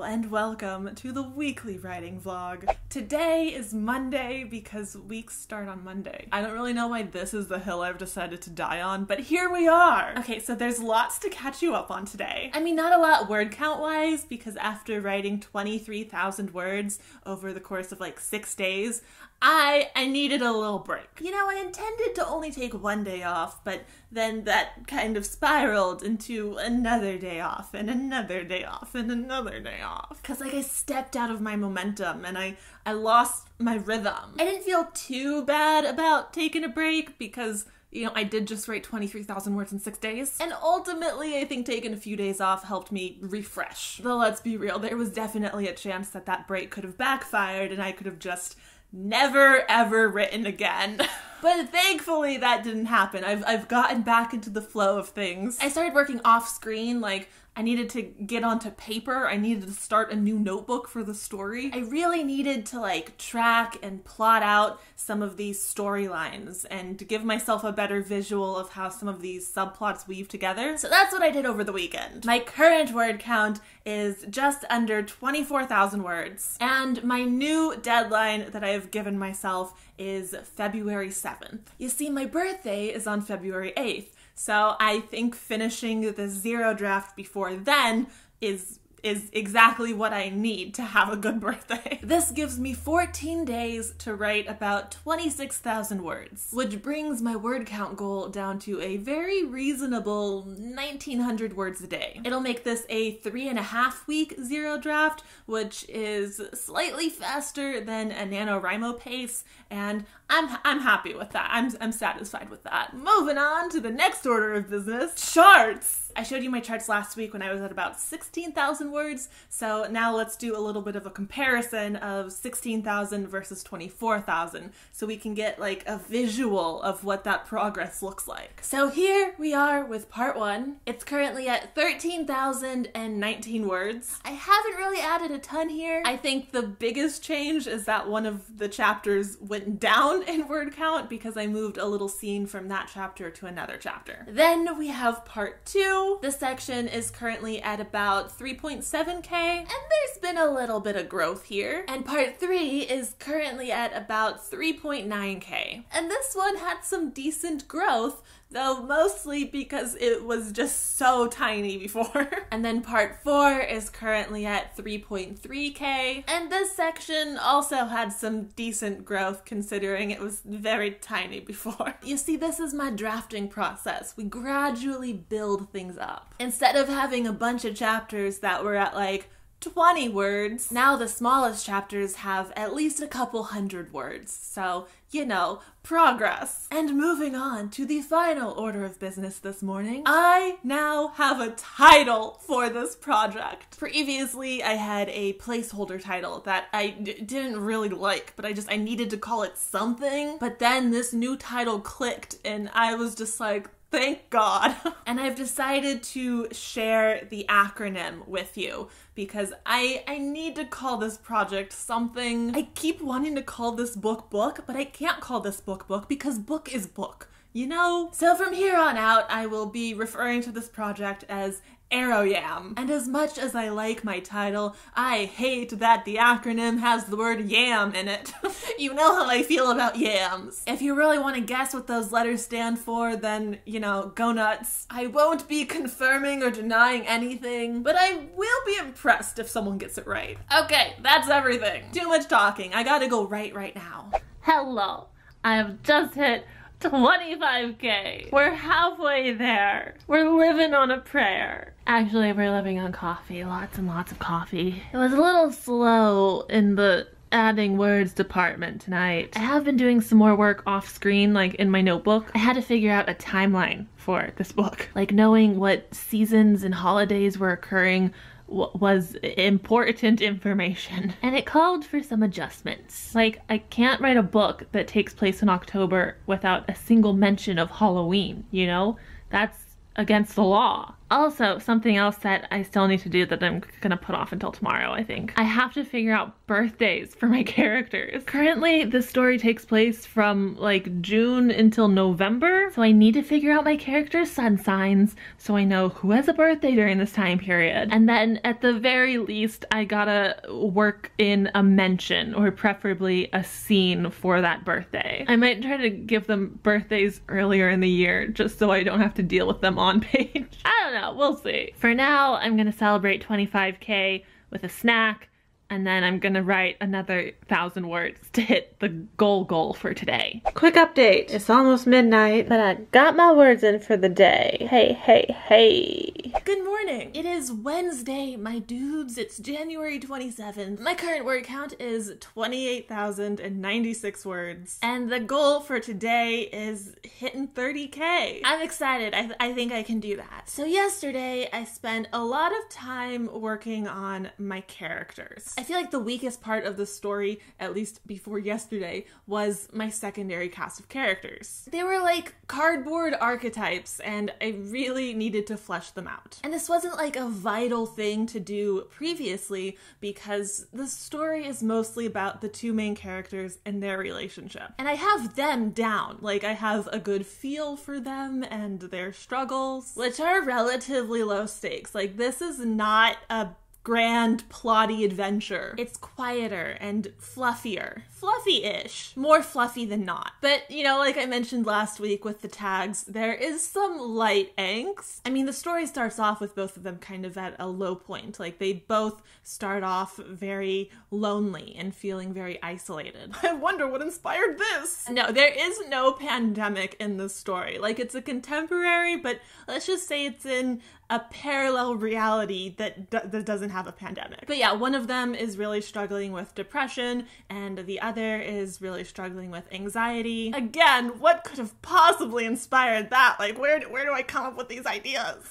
and welcome to the weekly writing vlog. Today is Monday because weeks start on Monday. I don't really know why this is the hill I've decided to die on, but here we are! Okay, so there's lots to catch you up on today. I mean, not a lot word count wise, because after writing 23,000 words over the course of like 6 days, I needed a little break. You know, I intended to only take one day off, but then that kind of spiraled into another day off, and another day off, and another day off. Cause like I stepped out of my momentum and I lost my rhythm. I didn't feel too bad about taking a break because, you know, I did just write 23,000 words in 6 days. And ultimately, I think taking a few days off helped me refresh. Though let's be real, there was definitely a chance that that break could have backfired and I could have just never ever written again. But thankfully that didn't happen. I've gotten back into the flow of things. I started working off screen, like I needed to get onto paper. I needed to start a new notebook for the story. I really needed to like track and plot out some of these storylines and to give myself a better visual of how some of these subplots weave together. So that's what I did over the weekend. My current word count is just under 24,000 words. And my new deadline that I have given myself is February 7th. You see, my birthday is on February 8th. So I think finishing the zero draft before then is exactly what I need to have a good birthday. This gives me 14 days to write about 26,000 words, which brings my word count goal down to a very reasonable 1,900 words a day. It'll make this a 3.5 week zero draft, which is slightly faster than a NaNoWriMo pace, and I'm happy with that. I'm satisfied with that. Moving on to the next order of business, charts! I showed you my charts last week when I was at about 16,000 words, so now let's do a little bit of a comparison of 16,000 versus 24,000 so we can get like a visual of what that progress looks like. So here we are with part 1. It's currently at 13,019 words. I haven't really added a ton here. I think the biggest change is that one of the chapters went down in word count because I moved a little scene from that chapter to another chapter. Then we have part 2. This section is currently at about 3.7k, and there's been a little bit of growth here. And part 3 is currently at about 3.9k. And this one had some decent growth, though mostly because it was just so tiny before. And then part 4 is currently at 3.3k, and this section also had some decent growth considering it was very tiny before. You see, this is my drafting process. We gradually build things up. Instead of having a bunch of chapters that were at like 20 words, now the smallest chapters have at least a couple hundred words. So, you know, progress. And moving on to the final order of business this morning, I now have a title for this project. Previously, I had a placeholder title that I didn't really like, but I needed to call it something. But then this new title clicked and I was just like, thank God. And I've decided to share the acronym with you because I need to call this project something. I keep wanting to call this book, but I can't call this book because book is book, you know? So from here on out, I will be referring to this project as ArrowYam. And as much as I like my title, I hate that the acronym has the word yam in it. You know how I feel about yams. If you really want to guess what those letters stand for, then, you know, go nuts. I won't be confirming or denying anything, but I will be impressed if someone gets it right. Okay, that's everything. Too much talking. I gotta go right now. Hello. I have just hit 25k. We're halfway there. We're living on a prayer. Actually, we're living on coffee. Lots and lots of coffee. It was a little slow in the adding words department tonight. I have been doing some more work off screen, like in my notebook. I had to figure out a timeline for this book. Like knowing what seasons and holidays were occurring was important information, and it called for some adjustments. Like, I can't write a book that takes place in October without a single mention of Halloween, you know? That's against the law. Also, something else that I still need to do that I'm gonna put off until tomorrow, I think. I have to figure out birthdays for my characters. Currently, the story takes place from like June until November, so I need to figure out my character's sun signs so I know who has a birthday during this time period. And then at the very least, I gotta work in a mention or preferably a scene for that birthday. I might try to give them birthdays earlier in the year just so I don't have to deal with them on page. I don't know, we'll see. For now, I'm gonna celebrate 25K with a snack, and then I'm gonna write another 1,000 words to hit the goal for today. Quick update, it's almost midnight, but I got my words in for the day. Hey. Good morning. It is Wednesday, my dudes. It's January 27th. My current word count is 28,096 words. And the goal for today is hitting 30K. I'm excited. I think I can do that. So yesterday, I spent a lot of time working on my characters. I feel like the weakest part of the story, at least before yesterday, was my secondary cast of characters. They were like cardboard archetypes, and I really needed to flesh them out. And this wasn't like a vital thing to do previously because the story is mostly about the two main characters and their relationship. And I have them down. Like, I have a good feel for them and their struggles, which are relatively low stakes. Like, this is not a grand, plotty adventure. It's quieter and fluffier. Fluffy-ish. More fluffy than not. But, you know, like I mentioned last week with the tags, there is some light angst. I mean, the story starts off with both of them kind of at a low point. Like, they both start off very lonely and feeling very isolated. I wonder what inspired this. No, there is no pandemic in this story. Like, it's a contemporary, but let's just say it's in a parallel reality that doesn't have a pandemic. But yeah, one of them is really struggling with depression, and the other is really struggling with anxiety. Again, what could have possibly inspired that? Like, where do I come up with these ideas?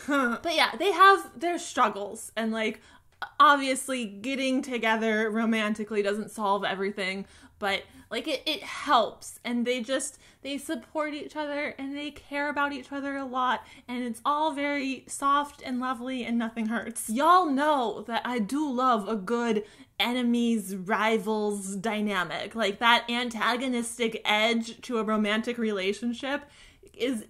But yeah, they have their struggles, and like, obviously getting together romantically doesn't solve everything, but like it helps, and they support each other and they care about each other a lot, and it's all very soft and lovely and nothing hurts. Y'all know that I do love a good enemies, rivals dynamic. Like, that antagonistic edge to a romantic relationship is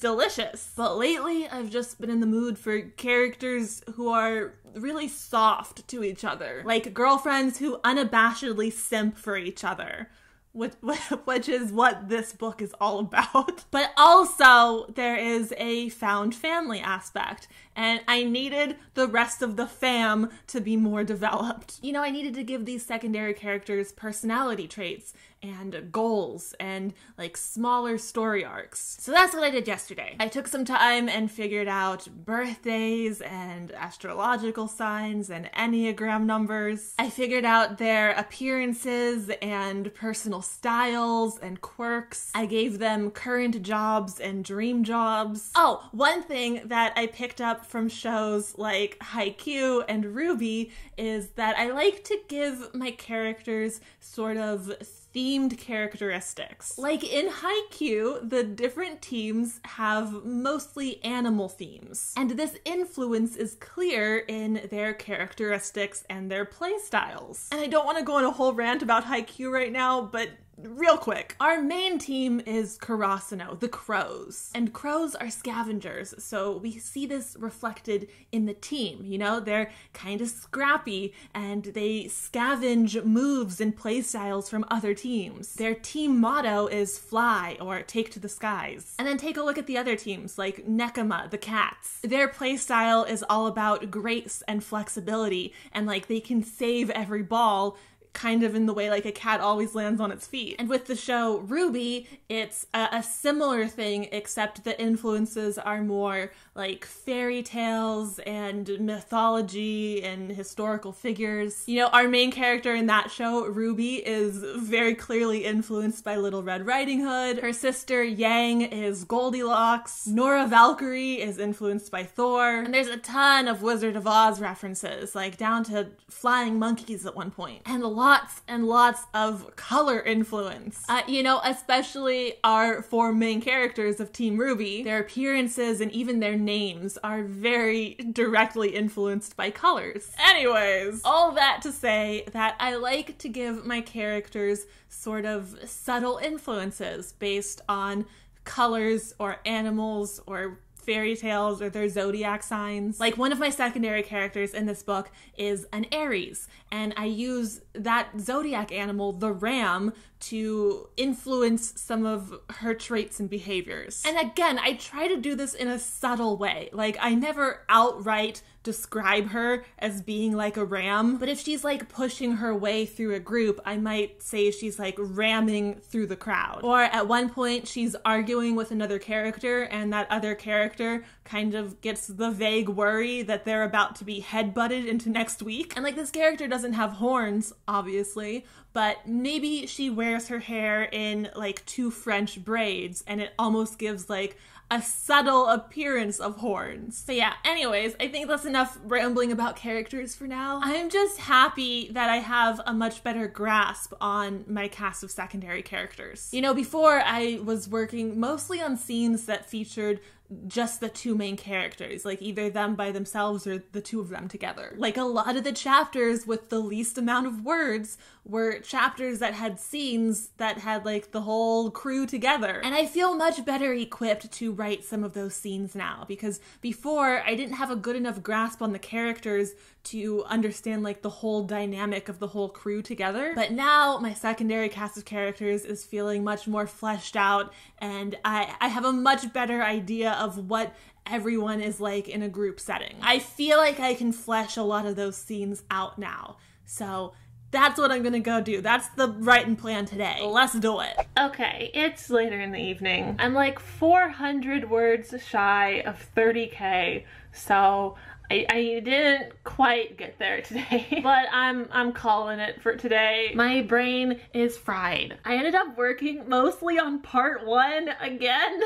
delicious. But lately, I've just been in the mood for characters who are really soft to each other. Like girlfriends who unabashedly simp for each other. Which is what this book is all about. But also, there is a found family aspect, and I needed the rest of the fam to be more developed. You know, I needed to give these secondary characters personality traits and goals and like smaller story arcs. So that's what I did yesterday. I took some time and figured out birthdays and astrological signs and Enneagram numbers. I figured out their appearances and personal styles and quirks. I gave them current jobs and dream jobs. Oh, one thing that I picked up from shows like Haikyuu and RWBY is that I like to give my characters sort of themed characteristics. Like in Haikyuu, the different teams have mostly animal themes, and this influence is clear in their characteristics and their play styles. And I don't want to go on a whole rant about Haikyuu right now, but real quick, our main team is Karasuno, the crows. And crows are scavengers, so we see this reflected in the team, you know? They're kind of scrappy, and they scavenge moves and playstyles from other teams. Their team motto is fly, or take to the skies. And then take a look at the other teams, like Nekoma, the cats. Their playstyle is all about grace and flexibility, and like they can save every ball kind of in the way like a cat always lands on its feet. And with the show RWBY, it's a similar thing, except the influences are more like fairy tales and mythology and historical figures. You know, our main character in that show, RWBY, is very clearly influenced by Little Red Riding Hood. Her sister Yang is Goldilocks. Nora Valkyrie is influenced by Thor. And there's a ton of Wizard of Oz references, like down to flying monkeys at one point. And the lots and lots of color influence. You know, especially our 4 main characters of Team RWBY, their appearances and even their names are very directly influenced by colors. Anyways, all that to say that I like to give my characters sort of subtle influences based on colors or animals or fairy tales or their zodiac signs. Like, one of my secondary characters in this book is an Aries, and I use that zodiac animal, the ram, to influence some of her traits and behaviors. And again, I try to do this in a subtle way. Like, I never outright describe her as being like a ram, but if she's like pushing her way through a group, I might say she's like ramming through the crowd. Or at one point she's arguing with another character, and that other character kind of gets the vague worry that they're about to be headbutted into next week. And like, this character doesn't have horns, obviously, but maybe she wears her hair in like 2 French braids, and it almost gives like a subtle appearance of horns. So yeah, anyways, I think that's enough rambling about characters for now. I'm just happy that I have a much better grasp on my cast of secondary characters. You know, before I was working mostly on scenes that featured just the 2 main characters, like either them by themselves or the 2 of them together. Like, a lot of the chapters with the least amount of words were chapters that had scenes that had like the whole crew together. And I feel much better equipped to write some of those scenes now, because before I didn't have a good enough grasp on the characters to understand like the whole dynamic of the whole crew together. But now my secondary cast of characters is feeling much more fleshed out, and I have a much better idea of what everyone is like in a group setting. I feel like I can flesh a lot of those scenes out now. So that's what I'm gonna go do. That's the writing plan today. Let's do it. Okay, it's later in the evening. I'm like 400 words shy of 30K, so I didn't quite get there today, but I'm calling it for today. My brain is fried. I ended up working mostly on part 1 again.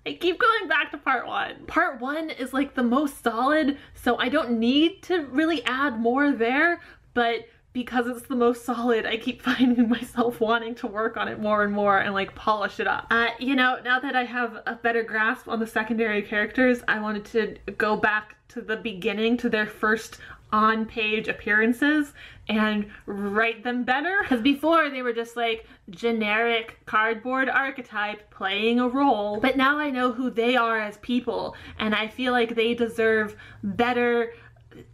I keep going back to part 1. Part 1 is like the most solid, so I don't need to really add more there, but because it's the most solid, I keep finding myself wanting to work on it more and more and like polish it up. You know, now that I have a better grasp on the secondary characters, I wanted to go back to the beginning, to their first on-page appearances, and write them better. Because before they were just like generic cardboard archetype playing a role, but now I know who they are as people, and I feel like they deserve better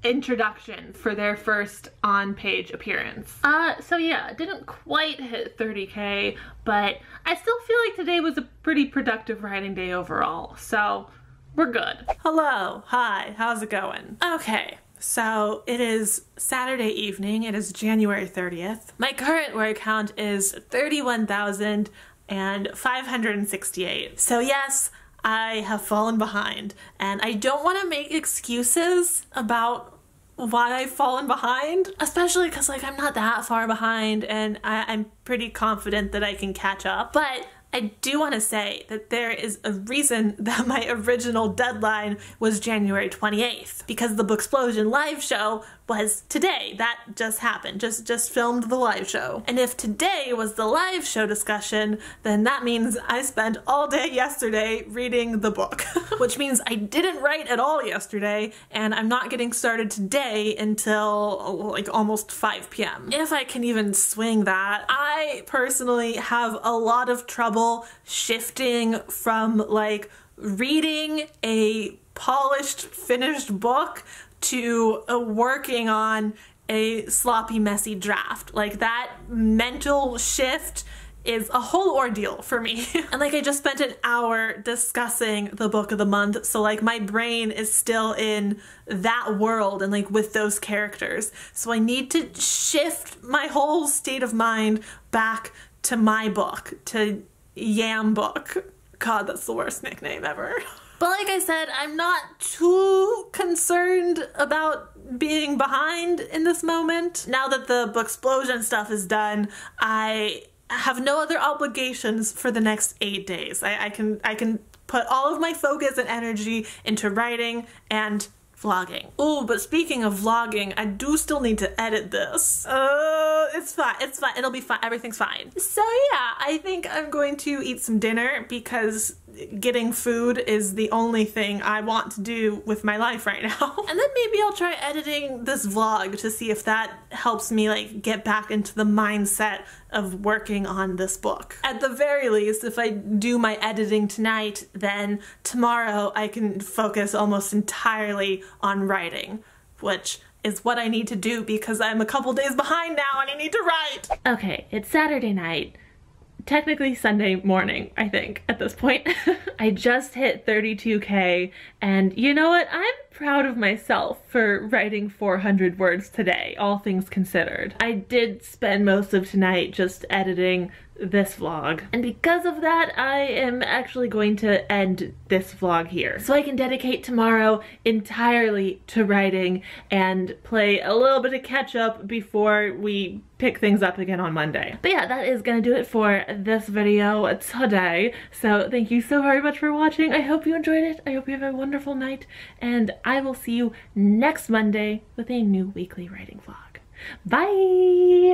introduction for their first on-page appearance. So yeah, didn't quite hit 30K, but I still feel like today was a pretty productive writing day overall, so we're good. Hello, hi, how's it going? Okay, so it is Saturday evening, it is January 30th. My current word count is 31,568. So yes, I have fallen behind, and I don't want to make excuses about why I've fallen behind, especially because like I'm not that far behind, and I'm pretty confident that I can catch up. But I do want to say that there is a reason that my original deadline was January 28th, because the Booksplosion live show was today. That just happened, just filmed the live show. And if today was the live show discussion, then that means I spent all day yesterday reading the book, which means I didn't write at all yesterday, and I'm not getting started today until like almost 5 p.m. If I can even swing that. I personally have a lot of trouble shifting from like reading a polished, finished book to working on a sloppy, messy draft. Like, that mental shift is a whole ordeal for me. And like, I just spent an hour discussing the book of the month, so like my brain is still in that world and like with those characters. So I need to shift my whole state of mind back to my book, to Yam Book. God, that's the worst nickname ever. But like I said, I'm not too concerned about being behind in this moment. Now that the Booksplosion stuff is done, I have no other obligations for the next 8 days. I can put all of my focus and energy into writing and vlogging. Ooh, but speaking of vlogging, I do still need to edit this. it's fine. It's fine. It'll be fine. Everything's fine. So yeah, I think I'm going to eat some dinner because getting food is the only thing I want to do with my life right now. And then maybe I'll try editing this vlog to see if that helps me like get back into the mindset of working on this book. At the very least, if I do my editing tonight, then tomorrow I can focus almost entirely on writing, which is what I need to do because I'm a couple days behind now and I need to write. Okay, it's Saturday night. Technically Sunday morning, I think, at this point. I just hit 32K, and you know what? I'm proud of myself for writing 400 words today, all things considered. I did spend most of tonight just editing this vlog, and because of that, I am actually going to end this vlog here, so I can dedicate tomorrow entirely to writing and play a little bit of catch up before we pick things up again on Monday. But yeah, that is gonna do it for this video today. So thank you so very much for watching. I hope you enjoyed it. I hope you have a wonderful night, and I will see you next Monday with a new weekly writing vlog. Bye!